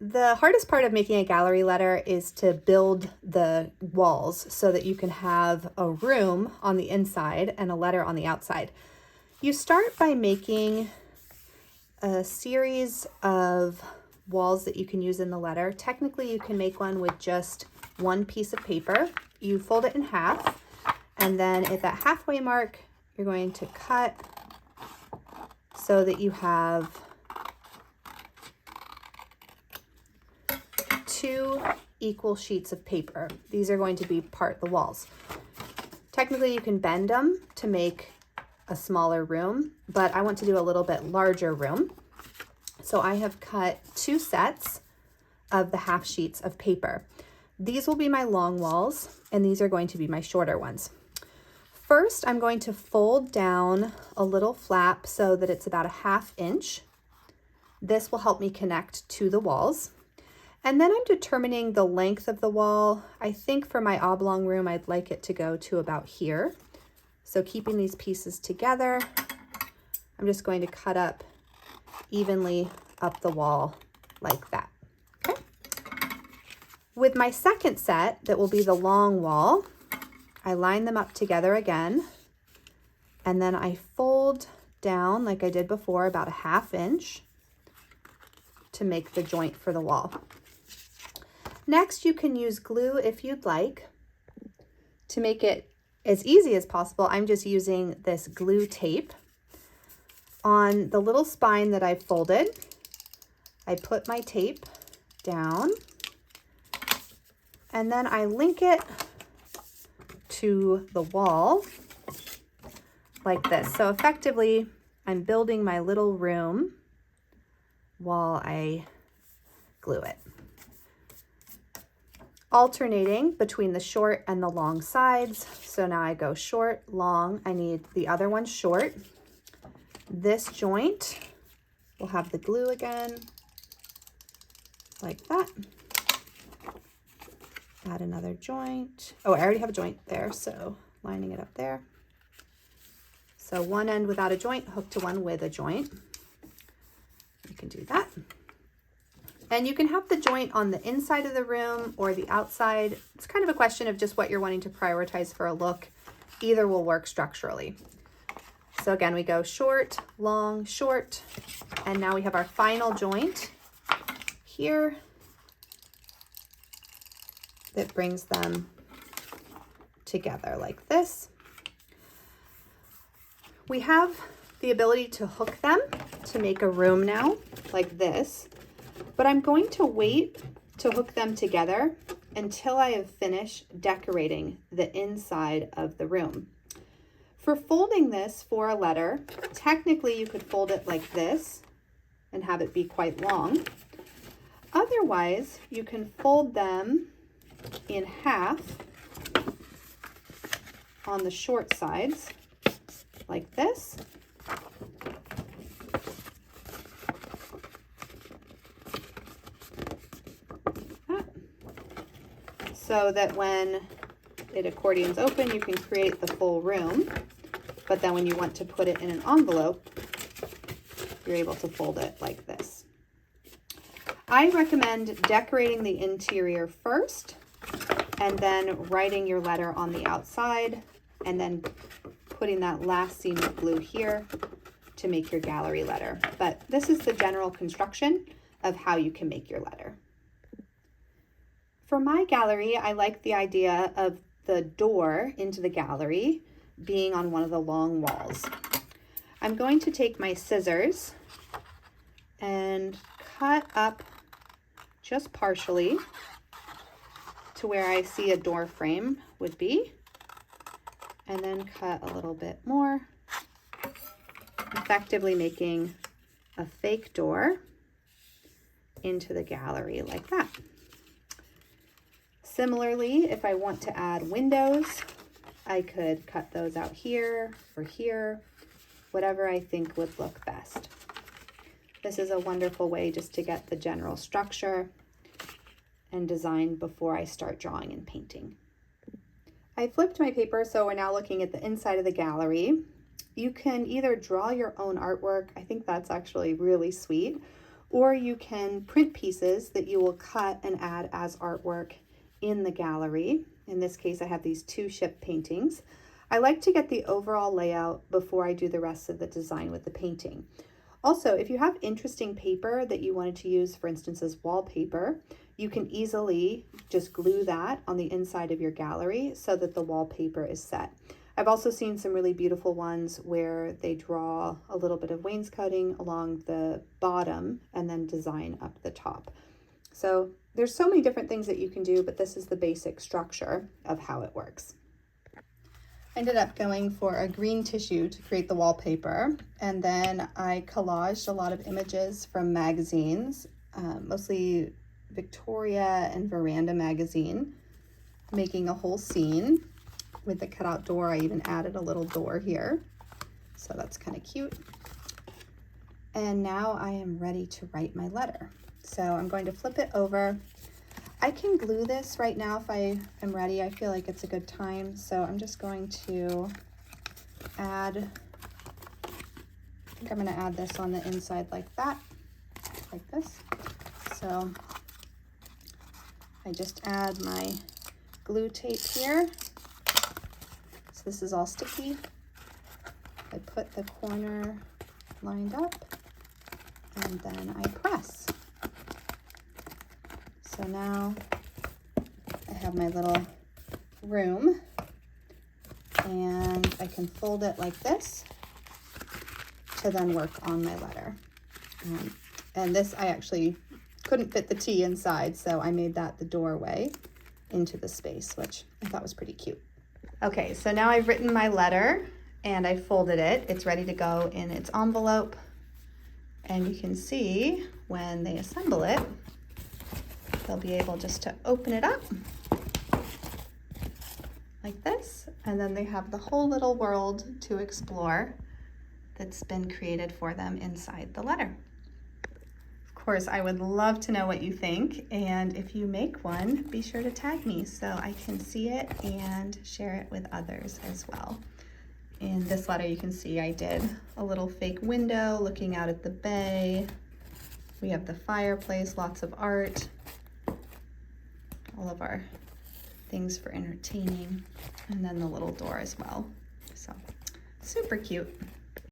The hardest part of making a gallery letter is to build the walls so that you can have a room on the inside and a letter on the outside. You start by making a series of walls that you can use in the letter. Technically, you can make one with just one piece of paper. You fold it in half, and then at that halfway mark, you're going to cut so that you have two equal sheets of paper. These are going to be part the walls. Technically, you can bend them to make a smaller room, but I want to do a little bit larger room. So I have cut two sets of the half sheets of paper. These will be my long walls, and these are going to be my shorter ones. First, I'm going to fold down a little flap so that it's about a 1/2 inch. This will help me connect to the walls. And then I'm determining the length of the wall. I think for my oblong room, I'd like it to go to about here. So keeping these pieces together, I'm just going to cut up evenly up the wall like that. Okay. With my second set, that will be the long wall, I line them up together again, and then I fold down like I did before about a 1/2 inch to make the joint for the wall. Next, you can use glue if you'd like. To make it as easy as possible, I'm just using this glue tape. On the little spine that I've folded, I put my tape down, and then I link it to the wall like this. So effectively, I'm building my little room while I glue it. Alternating between the short and the long sides. So now I go short, long. I need the other one short. This joint will have the glue again, like that. Add another joint. Oh, I already have a joint there, so lining it up there. So one end without a joint, hook to one with a joint. You can do that. And you can have the joint on the inside of the room or the outside. It's kind of a question of just what you're wanting to prioritize for a look. Either will work structurally. So again, we go short, long, short, and now we have our final joint here that brings them together like this. We have the ability to hook them to make a room now, like this. But I'm going to wait to hook them together until I have finished decorating the inside of the room. For folding this for a letter, technically you could fold it like this and have it be quite long. Otherwise, you can fold them in half on the short sides like this. So that when it accordions open, you can create the full room, but then when you want to put it in an envelope, you're able to fold it like this. I recommend decorating the interior first, and then writing your letter on the outside, and then putting that last seam of glue here to make your gallery letter. But this is the general construction of how you can make your letter. For my gallery, I like the idea of the door into the gallery being on one of the long walls. I'm going to take my scissors and cut up just partially to where I see a door frame would be, and then cut a little bit more, effectively making a fake door into the gallery like that. Similarly, if I want to add windows, I could cut those out here or here, whatever I think would look best. This is a wonderful way just to get the general structure and design before I start drawing and painting. I flipped my paper, so we're now looking at the inside of the gallery. You can either draw your own artwork, I think that's actually really sweet, or you can print pieces that you will cut and add as artwork in the gallery. In this case, I have these 2 ship paintings. I like to get the overall layout before I do the rest of the design with the painting. Also, if you have interesting paper that you wanted to use, for instance, as wallpaper, you can easily just glue that on the inside of your gallery so that the wallpaper is set. I've also seen some really beautiful ones where they draw a little bit of wainscoting along the bottom and then design up the top. So there's so many different things that you can do, but this is the basic structure of how it works. I ended up going for a green tissue to create the wallpaper, and then I collaged a lot of images from magazines, mostly Victoria and Veranda magazine, making a whole scene. With the cutout door, I even added a little door here, so that's kind of cute. And now I am ready to write my letter. So I'm going to flip it over. I can glue this right now if I am ready. I feel like it's a good time. So I'm just going to add, I think I'm going to add this on the inside like that, like this. So I just add my glue tape here. So this is all sticky. I put the corner lined up and then I press. So now I have my little room and I can fold it like this to then work on my letter. And this, I actually couldn't fit the T inside, so I made that the doorway into the space, which I thought was pretty cute. Okay, so now I've written my letter and I folded it. It's ready to go in its envelope. And you can see when they assemble it, they'll be able just to open it up like this. And then they have the whole little world to explore that's been created for them inside the letter. Of course, I would love to know what you think. And if you make one, be sure to tag me so I can see it and share it with others as well. In this letter, you can see I did a little fake window looking out at the bay. We have the fireplace, lots of art, all of our things for entertaining, and then the little door as well. So super cute.